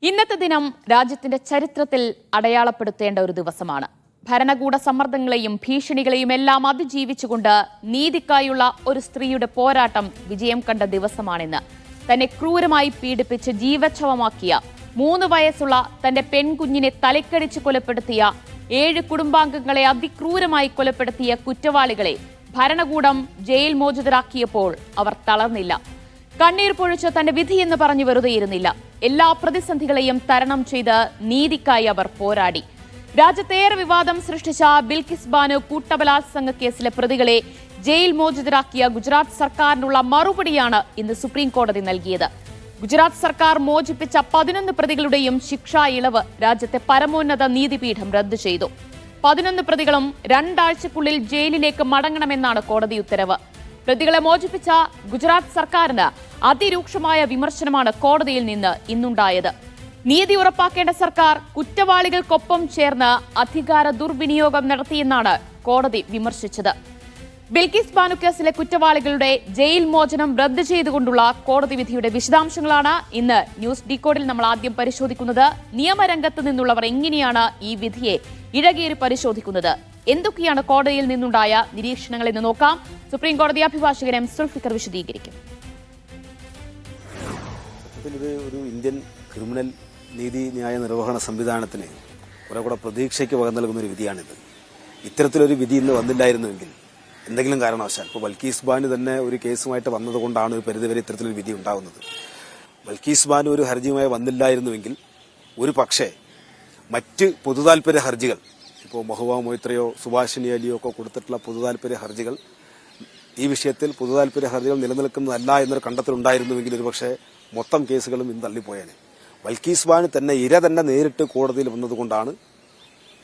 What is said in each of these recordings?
ഇന്നത്തെ ദിനം രാജ്യത്തിന്റെ ചരിത്രത്തിൽ അടയാളപ്പെടുത്തേണ്ട ഒരു ദിവസമാണ്. ഭരണകൂട സമ്മർദ്ദങ്ങളെയും ഭീഷണികളെയും എല്ലാം അതിജീവിച്ചുകൊണ്ട് നീതിക്കായുള്ള ഒരു സ്ത്രീയുടെ പോരാട്ടം വിജയം കണ്ട ദിവസമാണിന്ന്. തന്നെ ക്രൂരമായി പീഡിപ്പിച്ച് ജീവച്ഛവമാക്കിയ 3 വയസ്സുള്ള തന്റെ പെൺകുഞ്ഞിനെ തലക്കടിച്ച് കൊലപ്പെടുത്തിയ 7 കുടുംബാംഗങ്ങളെ അതിക്രൂരമായി കൊലപ്പെടുത്തിയ കുറ്റവാളികളെ ഭരണകൂടം ജയിൽ മോചിതരാക്കിയപ്പോൾ അവർ തളർന്നില്ല. കണ്ണീർ പൊഴിച്ച് തന്റെ വിധിയെന്ന് പറഞ്ഞു വെറുതെയിരുന്നില്ല. എല്ലാ പ്രതിസന്ധികളെയും തരണം ചെയ്ത് നീതിക്കായി അവർ പോരാടി. രാജ്യത്തേറെ വിവാദം സൃഷ്ടിച്ച ബിൽക്കിസ് ബാനോ കൂട്ടബലാത്സംഗ കേസിലെ പ്രതികളെ ജയിൽ മോചിതരാക്കിയ ഗുജറാത്ത് സർക്കാരിനുള്ള മറുപടിയാണ് ഇന്ന് സുപ്രീം കോടതി നൽകിയത്. ഗുജറാത്ത് സർക്കാർ മോചിപ്പിച്ച 11 പ്രതികളുടെയും ശിക്ഷാ ഇളവ് രാജ്യത്തെ പരമോന്നത നീതിപീഠം റദ്ദു ചെയ്തു. 11 പ്രതികളും 2 ആഴ്ചക്കുള്ളിൽ ജയിലിലേക്ക് മടങ്ങണമെന്നാണ് കോടതി ഉത്തരവ്. പ്രതികളെ മോചിപ്പിച്ച ഗുജറാത്ത് സർക്കാരിന് അതിരൂക്ഷമായ വിമർശനമാണ് കോടതിയിൽ നിന്ന് ഇന്നുണ്ടായത്. നീതി ഉറപ്പാക്കേണ്ട സർക്കാർ കുറ്റവാളികൾക്കൊപ്പം ചേർന്ന് അധികാര ദുർവിനിയോഗം നടത്തിയെന്നാണ് കോടതി വിമർശിച്ചത്. ബിൽക്കിസ് ബാനു കേസിലെ കുറ്റവാളികളുടെ ജയിൽ മോചനം റദ്ദു ചെയ്തുകൊണ്ടുള്ള കോടതി വിധിയുടെ വിശദാംശങ്ങളാണ് ഇന്ന് ന്യൂസ് ഡീകോഡിൽ നമ്മൾ ആദ്യം പരിശോധിക്കുന്നത്. നിയമരംഗത്ത് നിന്നുള്ളവർ എങ്ങനെയാണ് ഈ വിധിയെ ഇഴകേറി പരിശോധിക്കുന്നത്, എന്തൊക്കെയാണ് കോടതിയിൽ നിന്നുണ്ടായ നിരീക്ഷണങ്ങൾ എന്ന് നോക്കാം. സുപ്രീം കോടതി അഭിഭാഷകൻ എം സുൽഫിക്കർ വിശദീകരിക്കും. ഇത് ഒരു ഇന്ത്യൻ ക്രിമിനൽ നീതിന്യായ നിർവഹണ സംവിധാനത്തിന് കുറെ കൂടെ പ്രതീക്ഷയ്ക്ക് വക നൽകുന്ന ഒരു വിധിയാണിത്. ഇത്തരത്തിലൊരു വിധി ഇന്ന് വന്നില്ലായിരുന്നുവെങ്കിൽ എന്തെങ്കിലും കാരണവശാൽ ഇപ്പോൾ ബൽക്കീസ് ബാനു തന്നെ ഒരു കേസുമായിട്ട് വന്നതുകൊണ്ടാണ് ഒരു പരിധിവരെ ഇത്തരത്തിലൊരു വിധി ഉണ്ടാകുന്നത്. ബൽക്കീസ് ബാനു ഒരു ഹർജിയുമായി വന്നില്ലായിരുന്നുവെങ്കിൽ ഒരു പക്ഷേ മറ്റ് പൊതുതാൽപര്യ ഹർജികൾ, ഇപ്പോൾ മഹുവ മൊയ്ത്രയോ സുഭാഷിണി അലിയോ ഒക്കെ കൊടുത്തിട്ടുള്ള പൊതുതാൽപര്യ ഹർജികൾ ഈ വിഷയത്തിൽ പൊതുതാൽപര്യ ഹർജികൾ നിലനിൽക്കുന്നതല്ല എന്നൊരു കണ്ടെത്തലുണ്ടായിരുന്നുവെങ്കിൽ ഒരുപക്ഷെ മൊത്തം കേസുകളും ഇന്ന് തള്ളിപ്പോയേനെ. ബൽക്കീസ് ബാനു തന്നെ തന്നെ നേരിട്ട് കോടതിയിൽ വന്നതുകൊണ്ടാണ്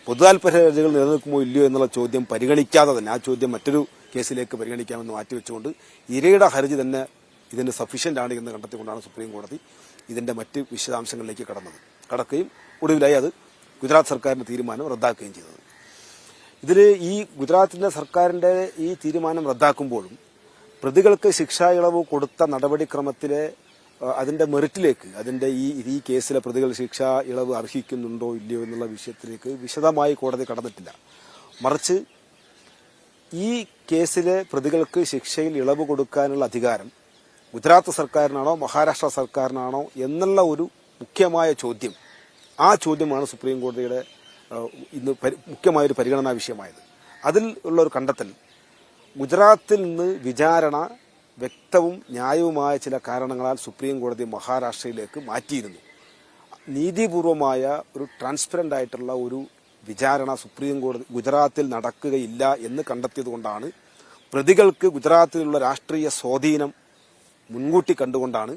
പൊതുതാൽപര്യ ഹർജികൾ നിലനിൽക്കുമോ ഇല്ലയോ എന്നുള്ള ചോദ്യം പരിഗണിക്കാതെ തന്നെ ആ ചോദ്യം മറ്റൊരു കേസിലേക്ക് പരിഗണിക്കാമെന്ന് മാറ്റിവെച്ചുകൊണ്ട് ഇരയുടെ ഹർജി തന്നെ ഇതിന് സഫീഷ്യന്റ് ആണ് എന്ന് കണ്ടെത്തിക്കൊണ്ടാണ് സുപ്രീം കോടതി ഇതിന്റെ മറ്റ് വിശദാംശങ്ങളിലേക്ക് കടക്കുകയും ഒടുവിലായി അത് ഗുജറാത്ത് സർക്കാരിന്റെ തീരുമാനം റദ്ദാക്കുകയും ചെയ്തത്. ഇതിൽ ഈ ഗുജറാത്തിന്റെ സർക്കാരിന്റെ ഈ തീരുമാനം റദ്ദാക്കുമ്പോഴും പ്രതികൾക്ക് ശിക്ഷാ ഇളവ് കൊടുത്ത നടപടിക്രമത്തിലെ അതിന്റെ മെറിറ്റിലേക്ക്, അതിന്റെ ഈ കേസിലെ പ്രതികൾ ശിക്ഷാ ഇളവ് അർഹിക്കുന്നുണ്ടോ ഇല്ലയോ എന്നുള്ള വിഷയത്തിലേക്ക് വിശദമായി കോടതി കടന്നിട്ടില്ല. മറിച്ച് ഈ കേസിലെ പ്രതികൾക്ക് ശിക്ഷയിൽ ഇളവ് കൊടുക്കാനുള്ള അധികാരം ഗുജറാത്ത് സർക്കാരിനാണോ മഹാരാഷ്ട്ര സർക്കാരിനാണോ എന്നുള്ള ഒരു മുഖ്യമായ ചോദ്യം, ആ ചോദ്യമാണ് സുപ്രീം കോടതിയുടെ ഇന്ന് മുഖ്യമായൊരു പരിഗണനാ വിഷയമായത്. അതിൽ ഉള്ള ഒരു കണ്ടെത്തൽ, ഗുജറാത്തിൽ നിന്ന് വിചാരണ വ്യക്തവും ന്യായവുമായ ചില കാരണങ്ങളാൽ സുപ്രീം കോടതി മഹാരാഷ്ട്രയിലേക്ക് മാറ്റിയിരുന്നു. നീതിപൂർവമായ ഒരു ട്രാൻസ്പെറന്റ് ആയിട്ടുള്ള ഒരു വിചാരണ സുപ്രീം കോടതി ഗുജറാത്തിൽ നടക്കുകയില്ല എന്ന് കണ്ടെത്തിയതുകൊണ്ടാണ്, പ്രതികൾക്ക് ഗുജറാത്തിലുള്ള രാഷ്ട്രീയ സ്വാധീനം മുൻകൂട്ടി കണ്ടുകൊണ്ടാണ്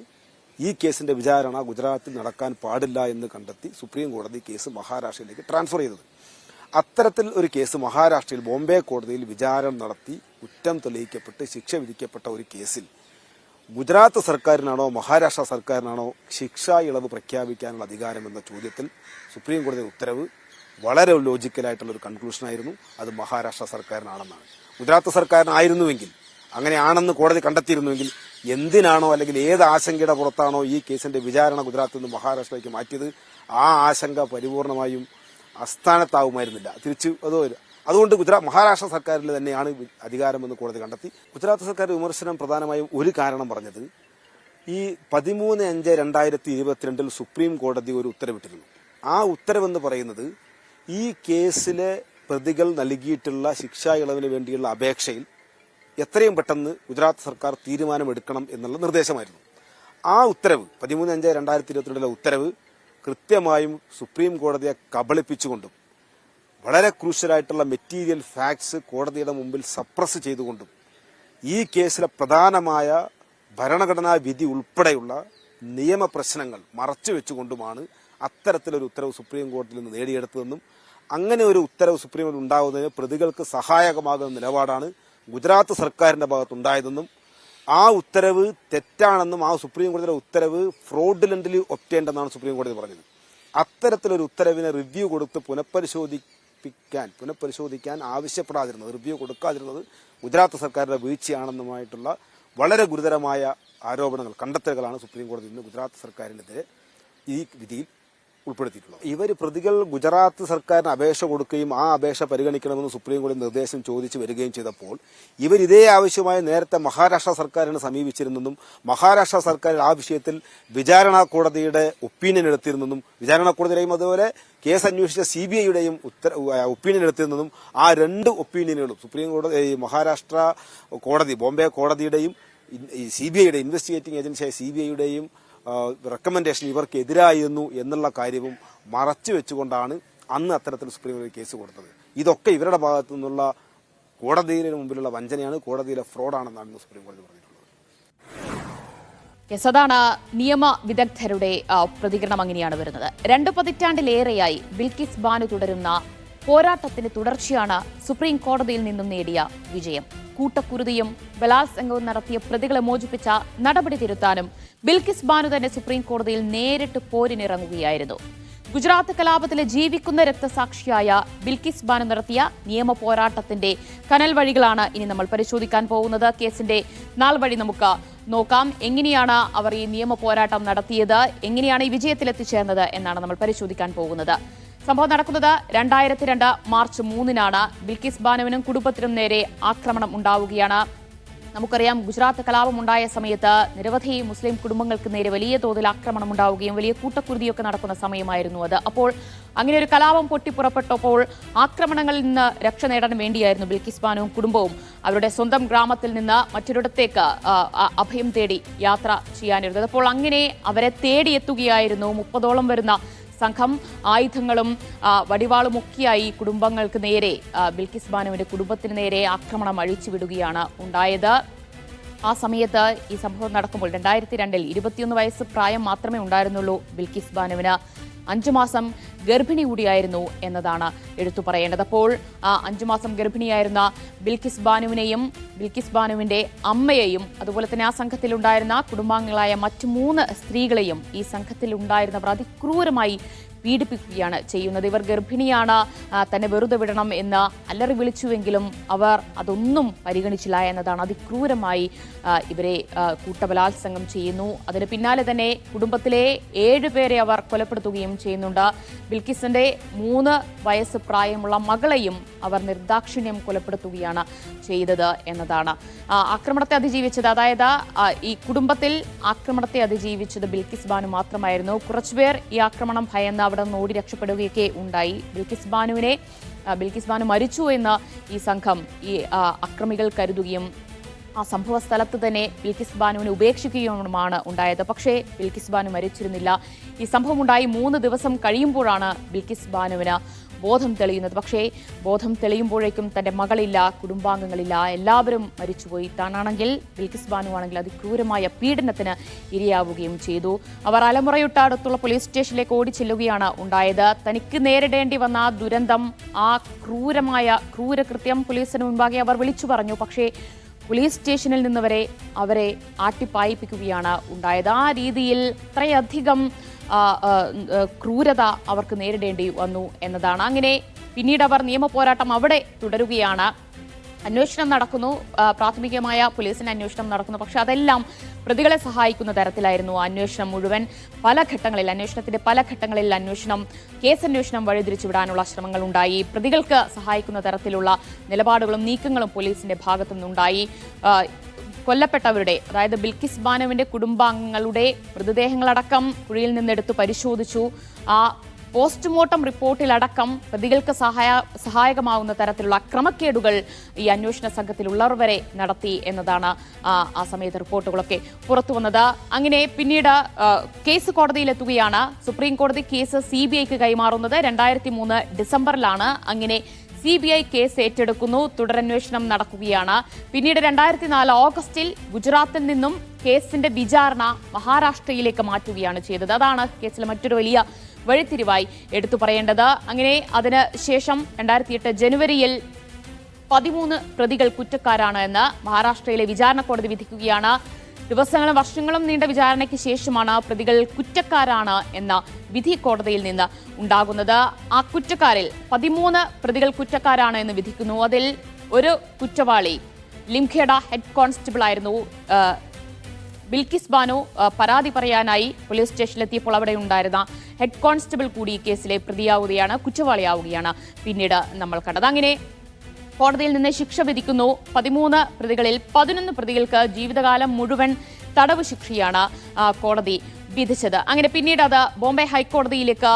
ഈ കേസിന്റെ വിചാരണ ഗുജറാത്തിൽ നടക്കാൻ പാടില്ല എന്ന് കണ്ടെത്തി സുപ്രീം കോടതി കേസ് മഹാരാഷ്ട്രയിലേക്ക് ട്രാൻസ്ഫർ ചെയ്തത്. അത്തരത്തിൽ ഒരു കേസ് മഹാരാഷ്ട്രയിൽ ബോംബെ കോടതിയിൽ വിചാരണ നടത്തി കുറ്റം തെളിയിക്കപ്പെട്ട് ശിക്ഷ വിധിക്കപ്പെട്ട ഒരു കേസിൽ ഗുജറാത്ത് സർക്കാരിനാണോ മഹാരാഷ്ട്ര സർക്കാരിനാണോ ശിക്ഷാ ഇളവ് പ്രഖ്യാപിക്കാനുള്ള അധികാരമെന്ന ചോദ്യത്തിൽ സുപ്രീം കോടതി ഉത്തരവ് വളരെ ലോജിക്കലായിട്ടുള്ള ഒരു കൺക്ലൂഷനായിരുന്നു. അത് മഹാരാഷ്ട്ര സർക്കാരിനാണെന്നാണ്. ഗുജറാത്ത് സർക്കാരിനായിരുന്നുവെങ്കിൽ, അങ്ങനെയാണെന്ന് കോടതി കണ്ടെത്തിയിരുന്നുവെങ്കിൽ എന്തിനാണോ അല്ലെങ്കിൽ ഏത് ആശങ്കയുടെ പുറത്താണോ ഈ കേസിന്റെ വിചാരണ ഗുജറാത്തിൽ നിന്ന് മഹാരാഷ്ട്രയിലേക്ക് മാറ്റിയത്, ആ ആശങ്ക പരിപൂർണമായും അസ്ഥാനത്താവുമായിരുന്നില്ല, തിരിച്ചു അതോ. അതുകൊണ്ട് മഹാരാഷ്ട്ര സർക്കാരിൽ തന്നെയാണ് അധികാരമെന്ന് കോടതി കണ്ടെത്തി. ഗുജറാത്ത് സർക്കാർ വിമർശനം പ്രധാനമായും ഒരു കാരണം പറഞ്ഞത്, ഈ 13/5/2022 സുപ്രീം കോടതി ഒരു ഉത്തരവിട്ടിരുന്നു. ആ ഉത്തരവെന്ന് പറയുന്നത് ഈ കേസിലെ പ്രതികൾ നൽകിയിട്ടുള്ള ശിക്ഷാ ഇളവിന് വേണ്ടിയുള്ള അപേക്ഷയിൽ എത്രയും പെട്ടെന്ന് ഗുജറാത്ത് സർക്കാർ തീരുമാനമെടുക്കണം എന്നുള്ള നിർദ്ദേശമായിരുന്നു. ആ ഉത്തരവ് 13/5/2022 ഉത്തരവ് കൃത്യമായും സുപ്രീം കോടതിയെ കബളിപ്പിച്ചുകൊണ്ടും വളരെ ക്രൂഷ്യലായിട്ടുള്ള മെറ്റീരിയൽ ഫാക്ട്സ് കോടതിയുടെ മുമ്പിൽ സപ്രസ് ചെയ്തുകൊണ്ടും ഈ കേസിലെ പ്രധാനമായ ഭരണഘടനാ വിധി ഉൾപ്പെടെയുള്ള നിയമപ്രശ്നങ്ങൾ മറച്ചുവെച്ചുകൊണ്ടുമാണ് അത്തരത്തിലൊരു ഉത്തരവ് സുപ്രീം കോടതിയിൽ നിന്ന് നേടിയെടുത്തതെന്നും അങ്ങനെ ഒരു ഉത്തരവ് സുപ്രീം കോടതി ഉണ്ടാകുന്നതിന് പ്രതികൾക്ക് സഹായകമാകുന്ന നിലപാടാണ് ഗുജറാത്ത് സർക്കാരിന്റെ ഭാഗത്തുണ്ടായതെന്നും ആ ഉത്തരവ് തെറ്റാണെന്നും ആ സുപ്രീം കോടതിയുടെ ഉത്തരവ് ഫ്രോഡുലന്റലി ഒബ്റ്റെയിൻഡ് എന്നാണ് സുപ്രീം കോടതി പറഞ്ഞത്. അത്തരത്തിലൊരു ഉത്തരവിനെ റിവ്യൂ കൊടുത്ത് പുനഃപരിശോധിക്കാൻ ആവശ്യപ്പെടാതിരുന്നത്, റിവ്യൂ കൊടുക്കാതിരുന്നത് ഗുജറാത്ത് സർക്കാരിന്റെ വീഴ്ചയാണെന്നുമായിട്ടുള്ള വളരെ ഗുരുതരമായ ആരോപണങ്ങൾ, കണ്ടെത്തലുകളാണ് സുപ്രീം കോടതി ഇന്ന് ഗുജറാത്ത് സർക്കാരിനെതിരെ ഈ വിധിയിൽ ഉൾപ്പെടുത്തിയിട്ടുള്ളത്. ഇവർ പ്രതികൾ ഗുജറാത്ത് സർക്കാരിന് അപേക്ഷ കൊടുക്കുകയും ആ അപേക്ഷ പരിഗണിക്കണമെന്ന് സുപ്രീം കോടതി നിർദ്ദേശം ചോദിച്ചു വരികയും ചെയ്തപ്പോൾ ഇവർ ഇതേ ആവശ്യമായി നേരത്തെ മഹാരാഷ്ട്ര സർക്കാരിനെ സമീപിച്ചിരുന്നെന്നും മഹാരാഷ്ട്ര സർക്കാർ ആ വിഷയത്തിൽ വിചാരണ കോടതിയുടെ ഒപ്പീനിയൻ എടുത്തിരുന്നെന്നും വിചാരണ കോടതിയുടെയും അതുപോലെ കേസ് അന്വേഷിച്ച CBIയുടെയും ഒപ്പീനിയൻ എടുത്തിരുന്നതും ആ രണ്ട് ഒപ്പീനിയനുകളും സുപ്രീം കോടതി മഹാരാഷ്ട്ര കോടതി ബോംബെ കോടതിയുടെയും CBIയുടെ ഇൻവെസ്റ്റിഗേറ്റിംഗ് ഏജൻസിയായ CBIയുടെയും റെക്കമെൻഡേഷൻ ഇവർക്ക് എതിരായിരുന്നു എന്നുള്ള കാര്യവും മറച്ചു വെച്ചുകൊണ്ടാണ് അന്ന് അത്തരത്തിൽ സുപ്രീം കോടതി കേസ് കൊടുത്തത്. ഇതൊക്കെ ഇവരുടെ ഭാഗത്തു നിന്നുള്ള കോടതിയുടെ മുമ്പിലുള്ള വഞ്ചനയാണ്, കോടതിയിലെ ഫ്രോഡാണെന്നാണ് സുപ്രീം കോടതി പറഞ്ഞിട്ടുള്ളത്. അതാണ് നിയമ വിദഗ്ധരുടെ പ്രതികരണം. അങ്ങനെയാണ് വരുന്നത്. 2 പതിറ്റാണ്ടിലേറെയായി ബിൽക്കിസ് ബാനു തുടരുന്ന പോരാട്ടത്തിന് തുടർച്ചയാണ് സുപ്രീം കോടതിയിൽ നിന്നും നേടിയ വിജയം. കൂട്ടക്കുരുതിയും ബലാത്സംഗവും നടത്തിയ പ്രതികളെ മോചിപ്പിച്ച നടപടി തിരുത്താനും ബിൽക്കിസ് ബാനു തന്നെ സുപ്രീം കോടതിയിൽ നേരിട്ട് പോരിനിറങ്ങുകയായിരുന്നു. ഗുജറാത്ത് കലാപത്തിലെ ജീവിക്കുന്ന രക്തസാക്ഷിയായ ബിൽക്കിസ് ബാനു നടത്തിയ നിയമ പോരാട്ടത്തിന്റെ കനൽ വഴികളാണ് ഇനി നമ്മൾ പരിശോധിക്കാൻ പോകുന്നത്. കേസിന്റെ നാൾ വഴി നമുക്ക് നോക്കാം. എങ്ങനെയാണ് അവർ ഈ നിയമ പോരാട്ടം നടത്തിയത്, എങ്ങനെയാണ് ഈ വിജയത്തിലെത്തിച്ചേർന്നത് എന്നാണ് നമ്മൾ പരിശോധിക്കാൻ പോകുന്നത്. സംഭവം നടക്കുന്നത് 2002 മാർച്ച് 3-നാണ്. ബിൽക്കിസ് ബാനുവിനും കുടുംബത്തിനും നേരെ ആക്രമണം ഉണ്ടാവുകയാണ്. നമുക്കറിയാം, ഗുജറാത്ത് കലാപം ഉണ്ടായ സമയത്ത് നിരവധി മുസ്ലിം കുടുംബങ്ങൾക്ക് നേരെ വലിയ തോതിൽ ആക്രമണം ഉണ്ടാവുകയും വലിയ കൂട്ടക്കുരുതിയൊക്കെ നടക്കുന്ന സമയമായിരുന്നു അത്. അപ്പോൾ അങ്ങനെ ഒരു കലാപം പൊട്ടിപ്പുറപ്പെട്ടപ്പോൾ ആക്രമണങ്ങളിൽ നിന്ന് രക്ഷ നേടാൻ വേണ്ടിയായിരുന്നു ബിൽക്കിസ് ബാനുവും കുടുംബവും അവരുടെ സ്വന്തം ഗ്രാമത്തിൽ നിന്ന് മറ്റൊരിടത്തേക്ക് അഭയം തേടി യാത്ര ചെയ്യാനിരുന്നത്. അപ്പോൾ അങ്ങനെ അവരെ തേടിയെത്തുകയായിരുന്നു 30ഓളം വരുന്ന സംഘം. ആയുധങ്ങളും വടിവാളുമൊക്കെയായി കുടുംബങ്ങൾക്ക് നേരെ, ബിൽക്കിസ് ബാനുവിന്റെ കുടുംബത്തിന് നേരെ ആക്രമണം അഴിച്ചുവിടുകയാണ് ഉണ്ടായത്. ആ സമയത്ത് ഈ സംഭവം നടക്കുമ്പോൾ 2002-ൽ 21 വയസ്സ് പ്രായം മാത്രമേ ഉണ്ടായിരുന്നുള്ളൂ ബിൽക്കിസ് ബാനുവിന്. 5 മാസം ഗർഭിണി കൂടിയായിരുന്നു എന്നതാണ് എടുത്തു പറയേണ്ടത്. അപ്പോൾ 5 മാസം ഗർഭിണിയായിരുന്ന ബിൽക്കിസ് ബാനുവിനെയും ബിൽക്കിസ് ബാനുവിന്റെ അമ്മയെയും അതുപോലെ തന്നെ ആ സംഘത്തിലുണ്ടായിരുന്ന കുടുംബാംഗങ്ങളായ മറ്റു 3 സ്ത്രീകളെയും ഈ സംഘത്തിലുണ്ടായിരുന്നവർ അതിക്രൂരമായി പീഡിപ്പിക്കുകയാണ് ചെയ്യുന്നത്. ഇവർ ഗർഭിണിയാണ്, തന്നെ വെറുതെ വിടണം എന്ന് അല്ലറി വിളിച്ചുവെങ്കിലും അവർ അതൊന്നും പരിഗണിച്ചില്ല എന്നതാണ്. അതിക്രൂരമായി ഇവരെ കൂട്ടബലാത്സംഗം ചെയ്യുന്നു. അതിന് പിന്നാലെ തന്നെ കുടുംബത്തിലെ 7 പേരെ അവർ കൊലപ്പെടുത്തുകയും ചെയ്യുന്നുണ്ട്. ബിൽക്കിസിന്റെ 3 വയസ്സ് പ്രായമുള്ള മകളെയും അവർ നിർദാക്ഷിണ്യം കൊലപ്പെടുത്തുകയാണ് ചെയ്തത് എന്നതാണ്. ആക്രമണത്തെ അതിജീവിച്ചത്, അതായത് ഈ കുടുംബത്തിൽ ആക്രമണത്തെ അതിജീവിച്ചത് ബിൽക്കിസ് ബാനു മാത്രമായിരുന്നു. കുറച്ചുപേർ ഈ ആക്രമണം ഭയന്ന് അവിടെ നിന്ന് ഓടി രക്ഷപ്പെടുകയൊക്കെ ഉണ്ടായി. ബിൽക്കിസ് ബാനു മരിച്ചു എന്ന് ഈ സംഘം, ഈ അക്രമികൾ കരുതുകയും ആ സംഭവ സ്ഥലത്ത് തന്നെ ബിൽക്കിസ് ബാനുവിനെ ഉപേക്ഷിക്കുകയുമാണ് ഉണ്ടായത്. പക്ഷേ ബിൽക്കിസ് ബാനു മരിച്ചിരുന്നില്ല. ഈ സംഭവം ഉണ്ടായി 3 ദിവസം കഴിയുമ്പോഴാണ് ബിൽക്കിസ് ബാനുവിന് ബോധം തെളിയുന്നത്. പക്ഷേ ബോധം തെളിയുമ്പോഴേക്കും തൻ്റെ മകളില്ല, കുടുംബാംഗങ്ങളില്ല, എല്ലാവരും മരിച്ചുപോയി. താനാണെങ്കിൽ, ബിൽക്കിസ് ബാനു ആണെങ്കിൽ അതിക്രൂരമായ പീഡനത്തിന് ഇരയാവുകയും ചെയ്തു. അവർ അലമുറയിട്ട് അടുത്തുള്ള പോലീസ് സ്റ്റേഷനിലേക്ക് ഓടിച്ചെല്ലുകയാണ് ഉണ്ടായത്. തനിക്ക് നേരിടേണ്ടി വന്ന ആ ദുരന്തം, ആ ക്രൂരകൃത്യം പോലീസിന് മുൻപാകെ അവർ വിളിച്ചു പറഞ്ഞു. പക്ഷേ പോലീസ് സ്റ്റേഷനിൽ നിന്ന് വരെ അവരെ ആട്ടിപ്പായിപ്പിക്കുകയാണ് ഉണ്ടായത്. ആ രീതിയിൽ അത്രയധികം ക്രൂരത അവർക്ക് നേരിടേണ്ടി വന്നു എന്നതാണ്. അങ്ങനെ പിന്നീട് അവർ നിയമ പോരാട്ടം അവിടെ തുടരുകയാണ്. അന്വേഷണം നടക്കുന്നു, പ്രാഥമികമായ പോലീസിന്റെ അന്വേഷണം നടക്കുന്നു. പക്ഷെ അതെല്ലാം പ്രതികളെ സഹായിക്കുന്ന തരത്തിലായിരുന്നു അന്വേഷണം മുഴുവൻ. അന്വേഷണത്തിന്റെ പല ഘട്ടങ്ങളിൽ കേസന്വേഷണം വഴിതിരിച്ചുവിടാനുള്ള ശ്രമങ്ങൾ ഉണ്ടായി. പ്രതികൾക്ക് സഹായിക്കുന്ന തരത്തിലുള്ള നിലപാടുകളും നീക്കങ്ങളും പോലീസിന്റെ ഭാഗത്തു നിന്നുണ്ടായി. കൊല്ലപ്പെട്ടവരുടെ, അതായത് ബിൽക്കിസ് ബാനുവിന്റെ കുടുംബാംഗങ്ങളുടെ മൃതദേഹങ്ങളടക്കം കുഴിയിൽ നിന്നെടുത്ത് പരിശോധിച്ചു. ആ പോസ്റ്റ്മോർട്ടം റിപ്പോർട്ടിലടക്കം പ്രതികൾക്ക് സഹായകമാവുന്ന തരത്തിലുള്ള ക്രമക്കേടുകൾ ഈ അന്വേഷണ സംഘത്തിലുള്ളവർ വരെ നടത്തി എന്നതാണ് ആ സമയത്ത് റിപ്പോർട്ടുകളൊക്കെ പുറത്തു വന്നത്. അങ്ങനെ പിന്നീട് കേസ് കോടതിയിലെത്തുകയാണ്. സുപ്രീം കോടതി കേസ് CBIക്ക് കൈമാറുന്നത് 2003 ഡിസംബറിലാണ്. അങ്ങനെ CBI കേസ് ഏറ്റെടുക്കുന്നു. തുടരന്വേഷണം നടക്കുകയാണ്. പിന്നീട് 2004 ഓഗസ്റ്റിൽ ഗുജറാത്തിൽ നിന്നും കേസിന്റെ വിചാരണ മഹാരാഷ്ട്രയിലേക്ക് മാറ്റുകയാണ് ചെയ്തത്. അതാണ് കേസിലെ മറ്റൊരു വലിയ വഴിത്തിരിവായി എടുത്തു പറയേണ്ടത്. അങ്ങനെ അതിന് ശേഷം 2008 ജനുവരിയിൽ 13 പ്രതികൾ കുറ്റക്കാരാണ് എന്ന് മഹാരാഷ്ട്രയിലെ വിചാരണ കോടതി വിധിക്കുകയാണ്. ദിവസങ്ങളും വർഷങ്ങളും നീണ്ട വിചാരണയ്ക്ക് ശേഷമാണ് പ്രതികൾ കുറ്റക്കാരാണ് എന്ന വിധി കോടതിയിൽ നിന്ന് ഉണ്ടാകുന്നത്. ആ കുറ്റക്കാരിൽ 13 പ്രതികൾ കുറ്റക്കാരാണ് എന്ന് വിധിക്കുന്നു. അതിൽ ഒരു കുറ്റവാളി ലിംഖേഡ ഹെഡ് കോൺസ്റ്റബിൾ ആയിരുന്നു ബിൽക്കിസ് ബാനു പരാതി പറയാനായി പോലീസ് സ്റ്റേഷനിലെത്തിയപ്പോൾ അവിടെ ഉണ്ടായിരുന്ന ഹെഡ് കോൺസ്റ്റബിൾ കൂടി ഈ കേസിലെ പ്രതിയാവുകയാണ്, കുറ്റവാളിയാവുകയാണ് പിന്നീട് നമ്മൾ കണ്ടത്. അങ്ങനെ കോടതിയിൽ നിന്ന് ശിക്ഷ വിധിക്കുന്നു. 13 പ്രതികളിൽ 11 പ്രതികൾക്ക് ജീവിതകാലം മുഴുവൻ തടവ് ശിക്ഷയാണ് കോടതി വിധിച്ചത്. അങ്ങനെ പിന്നീട് അത് ബോംബെ ഹൈക്കോടതിയിലേക്ക്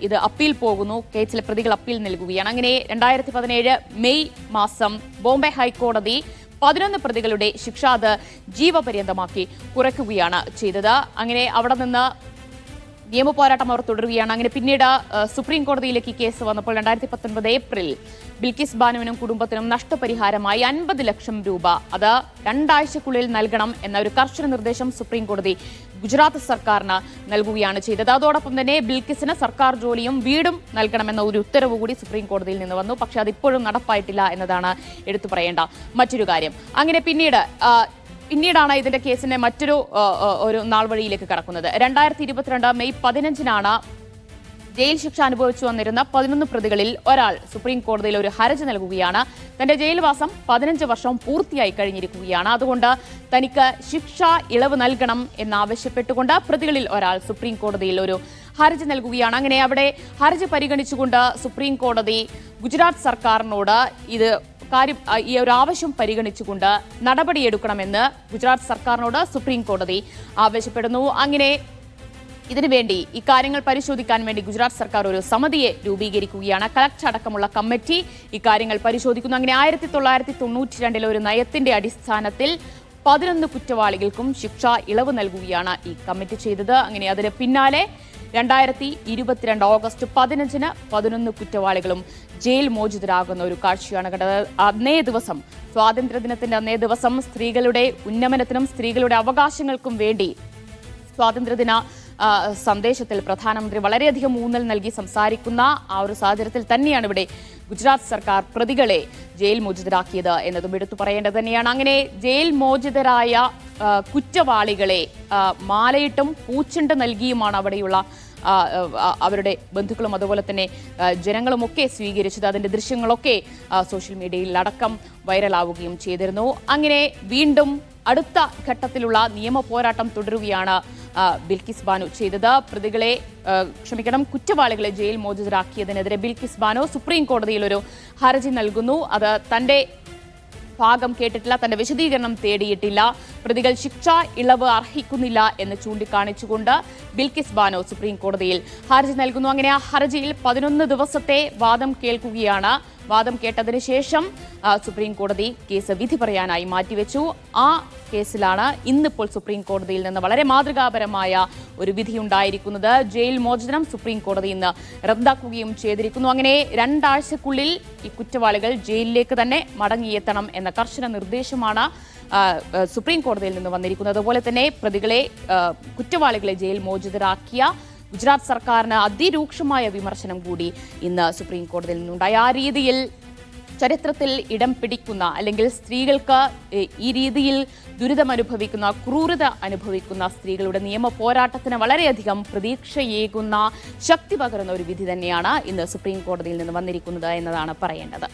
ഇത് അപ്പീൽ പോകുന്നു. കേസിലെ പ്രതികൾ അപ്പീൽ നൽകുകയാണ്. അങ്ങനെ 2017 മെയ് മാസം ബോംബെ ഹൈക്കോടതി 11 പ്രതികളുടെ ശിക്ഷ അത് ജീവപര്യന്തമാക്കി കുറയ്ക്കുകയാണ് ചെയ്തത്. അങ്ങനെ അവിടെ നിന്ന് നിയമപോരാട്ടം അവർ തുടരുകയാണ്. അങ്ങനെ പിന്നീട് സുപ്രീം കോടതിയിലേക്ക് കേസ് വന്നപ്പോൾ 2019 ഏപ്രിൽ ബിൽക്കിസ് ബാനുവിനും കുടുംബത്തിനും നഷ്ടപരിഹാരമായി 50 ലക്ഷം രൂപ അത് 2 ആഴ്ചക്കുള്ളിൽ നൽകണം എന്ന ഒരു കർശന നിർദ്ദേശം സുപ്രീം കോടതി ഗുജറാത്ത് സർക്കാരിന് നൽകുകയാണ് ചെയ്തത്. അതോടൊപ്പം തന്നെ ബിൽക്കിസിന് സർക്കാർ ജോലിയും വീടും നൽകണമെന്ന ഒരു ഉത്തരവ് കൂടി സുപ്രീം കോടതിയിൽ നിന്ന് വന്നു. പക്ഷേ അതിപ്പോഴും നടപ്പായിട്ടില്ല എന്നതാണ് എടുത്തു പറയേണ്ട മറ്റൊരു കാര്യം. അങ്ങനെ പിന്നീടാണ് ഇതിന്റെ കേസിന്റെ ഒരു നാൾ വഴിയിലേക്ക് കടക്കുന്നത്. 2022 മെയ് 15 ജയിൽ ശിക്ഷ അനുഭവിച്ചു വന്നിരുന്ന 11 പ്രതികളിൽ ഒരാൾ സുപ്രീം കോടതിയിൽ ഒരു ഹർജി നൽകുകയാണ്. തന്റെ ജയിൽവാസം 15 വർഷം പൂർത്തിയായി കഴിഞ്ഞിരിക്കുകയാണ്. അതുകൊണ്ട് തനിക്ക് ശിക്ഷ ഇളവ് നൽകണം എന്നാവശ്യപ്പെട്ടുകൊണ്ട് പ്രതികളിൽ ഒരാൾ സുപ്രീം കോടതിയിൽ ഒരു ഹർജി നൽകുകയാണ്. അങ്ങനെ അവിടെ ഹർജി പരിഗണിച്ചുകൊണ്ട് സുപ്രീം കോടതി ഗുജറാത്ത് സർക്കാരിനോട് ഈ ഒരു ആവശ്യം പരിഗണിച്ചുകൊണ്ട് നടപടിയെടുക്കണമെന്ന് ഗുജറാത്ത് സർക്കാരിനോട് സുപ്രീം കോടതി ആവശ്യപ്പെടുന്നു. അങ്ങനെ ഇതിനുവേണ്ടി ഇക്കാര്യങ്ങൾ പരിശോധിക്കാൻ വേണ്ടി ഗുജറാത്ത് സർക്കാർ ഒരു സമിതിയെ രൂപീകരിക്കുകയാണ്. കളക്ടർ അടക്കമുള്ള കമ്മിറ്റി ഇക്കാര്യങ്ങൾ പരിശോധിക്കുന്നു. അങ്ങനെ 1992 ഒരു നയത്തിന്റെ അടിസ്ഥാനത്തിൽ 11 കുറ്റവാളികൾക്കും ശിക്ഷ ഇളവ് നൽകുകയാണ് ഈ കമ്മിറ്റി ചെയ്തത്. അങ്ങനെ അതിന് പിന്നാലെ 2022 ഓഗസ്റ്റ് 15 11 കുറ്റവാളികളും ജയിൽ മോചിതരാകുന്ന ഒരു കാഴ്ചയാണ് കണ്ടത്. അന്നേ ദിവസം, സ്വാതന്ത്ര്യദിനത്തിന്റെ അന്നേ ദിവസം, സ്ത്രീകളുടെ ഉന്നമനത്തിനും സ്ത്രീകളുടെ അവകാശങ്ങൾക്കും വേണ്ടി സ്വാതന്ത്ര്യദിന സന്ദേശത്തിൽ പ്രധാനമന്ത്രി വളരെയധികം ഊന്നൽ നൽകി സംസാരിക്കുന്ന ആ ഒരു സാഹചര്യത്തിൽ തന്നെയാണ് ഇവിടെ ഗുജറാത്ത് സർക്കാർ പ്രതികളെ ജയിൽ മോചിതരാക്കിയത് എന്നതും എടുത്തു പറയേണ്ടത് തന്നെയാണ്. അങ്ങനെ ജയിൽ മോചിതരായ കുറ്റവാളികളെ മാലയിട്ടും പൂച്ചെണ്ട് നൽകിയുമാണ് അവിടെയുള്ള അവരുടെ ബന്ധുക്കളും അതുപോലെ തന്നെ ജനങ്ങളുമൊക്കെ സ്വീകരിച്ചത്. അതിന്റെ ദൃശ്യങ്ങളൊക്കെ സോഷ്യൽ മീഡിയയിൽ അടക്കം വൈറലാവുകയും ചെയ്തിരുന്നു. അങ്ങനെ വീണ്ടും അടുത്ത ഘട്ടത്തിലുള്ള നിയമ പോരാട്ടം തുടരുകയാണ് ബിൽക്കിസ് ബാനു ചെയ്തത്. കുറ്റവാളികളെ ജയിൽ മോചിതരാക്കിയതിനെതിരെ ബിൽക്കിസ് ബാനു സുപ്രീം കോടതിയിൽ ഒരു ഹർജി നൽകുന്നു. അത് തന്റെ ഭാഗം കേട്ടിട്ടില്ല, തന്റെ വിശദീകരണം തേടിയിട്ടില്ല, പ്രതികൾ ശിക്ഷ ഇളവ് അർഹിക്കുന്നില്ല എന്ന് ചൂണ്ടിക്കാണിച്ചുകൊണ്ട് ബിൽക്കിസ് ബാനു സുപ്രീം കോടതിയിൽ ഹർജി നൽകുന്നു. അങ്ങനെ ആ ഹർജിയിൽ 11 ദിവസത്തെ വാദം കേൾക്കുകയാണ്. വാദം കേട്ടതിന് ശേഷം സുപ്രീം കോടതി കേസ് വിധി പറയാനായി മാറ്റിവെച്ചു. ആ കേസിലാണ് ഇന്നിപ്പോൾ സുപ്രീം കോടതിയിൽ നിന്ന് വളരെ മാതൃകാപരമായ ഒരു വിധിയുണ്ടായിരിക്കുന്നത്. ജയിൽ മോചനം സുപ്രീം കോടതി ഇന്ന് റദ്ദാക്കുകയും ചെയ്തിരിക്കുന്നു. അങ്ങനെ 2 ആഴ്ചക്കുള്ളിൽ ഈ കുറ്റവാളികൾ ജയിലിലേക്ക് തന്നെ മടങ്ങിയെത്തണം എന്ന കർശന നിർദ്ദേശമാണ് സുപ്രീം കോടതിയിൽ നിന്ന് വന്നിരിക്കുന്നത്. അതുപോലെ തന്നെ കുറ്റവാളികളെ ജയിൽ മോചിതരാക്കിയ ഗുജറാത്ത് സർക്കാരിന് അതിരൂക്ഷമായ വിമർശനം കൂടി ഇന്ന് സുപ്രീം കോടതിയിൽ നിന്നുണ്ടായി. ആ രീതിയിൽ ചരിത്രത്തിൽ ഇടം പിടിക്കുന്ന, അല്ലെങ്കിൽ സ്ത്രീകൾക്ക് ഈ രീതിയിൽ ദുരിതമനുഭവിക്കുന്ന, ക്രൂരത അനുഭവിക്കുന്ന സ്ത്രീകളുടെ നിയമ പോരാട്ടത്തിന് വളരെയധികം പ്രതീക്ഷയേകുന്ന, ശക്തി പകരുന്ന ഒരു വിധി തന്നെയാണ് ഇന്ന് സുപ്രീം കോടതിയിൽ നിന്ന് വന്നിരിക്കുന്നത് എന്നതാണ് പറയേണ്ടത്.